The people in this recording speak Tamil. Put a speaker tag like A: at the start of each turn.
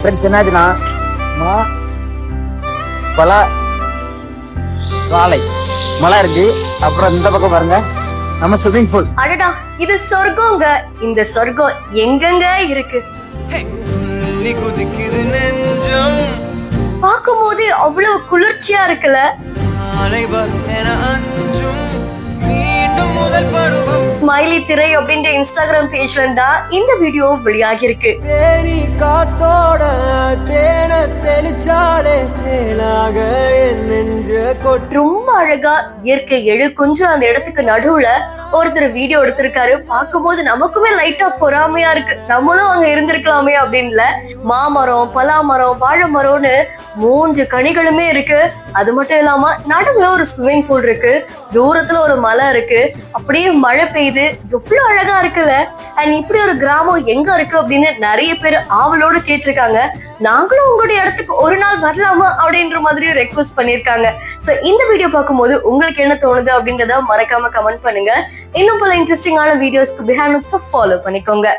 A: ஃப்ரெண்ட்ஸ் என்னாச்சுன்னா பலா வாழை மலை இருக்கு. அப்புறம் இந்த பக்கம் பாருங்க நம்ம ஸ்விம்மிங் பூல்.
B: அடடா, இது சொர்க்கங்க. இந்த சொர்க்கம் எங்கெங்க இருக்கு? பார்க்கும் போது அவ்வளவு குளிர்ச்சியா இருக்குல்ல. ஸ்மைலி திரை அப்படின்ற இன்ஸ்டாகிராம் பேஜ்ல இருந்தா இந்த வீடியோ வெளியாகி இருக்கு.
C: காத்தோட தேன தெளிச்சாலே தேனாக
B: ரொம்ப அழகா இயற்கை கொஞ்சம் அந்த இடத்துக்கு நடுவுல ஒருத்தர் வீடியோ எடுத்திருக்காரு. பார்க்கும் போது நமக்குமே லைட்டா பொறாமையா இருக்கு, நம்மளும் அங்க இருந்திருக்கலாமே அப்படின்னு. மாமரம், பலாமரம், வாழை மரம்னு 3 கனிகளுமே இருக்கு. அது மட்டும் இல்லாம நடுவுல ஒரு ஸ்விம்மிங் பூல் இருக்கு, தூரத்துல ஒரு மலை இருக்கு, அப்படியே மழை பெய்யுது. எவ்வளவு அழகா இருக்குல்ல. அண்ட் இப்படி ஒரு கிராமம் எங்க இருக்கு அப்படின்னு நிறைய பேர் ஆவலோடு கேட்டிருக்காங்க. நாங்களும் உங்களுடைய இடத்துக்கு ஒரு நாள் வரலாமா அப்படின்ற மாதிரி ரெக்வஸ்ட் பண்ணிருக்காங்க. சோ இந்த வீடியோ பார்க்கும்போது உங்களுக்கு என்ன தோணுது அப்படின்றத மறக்காம கமெண்ட் பண்ணுங்க. இன்னும் பல இன்ட்ரெஸ்டிங்கான வீடியோஸ்க்கு பிஹைண்ட் ஃபாலோ பண்ணிக்கோங்க.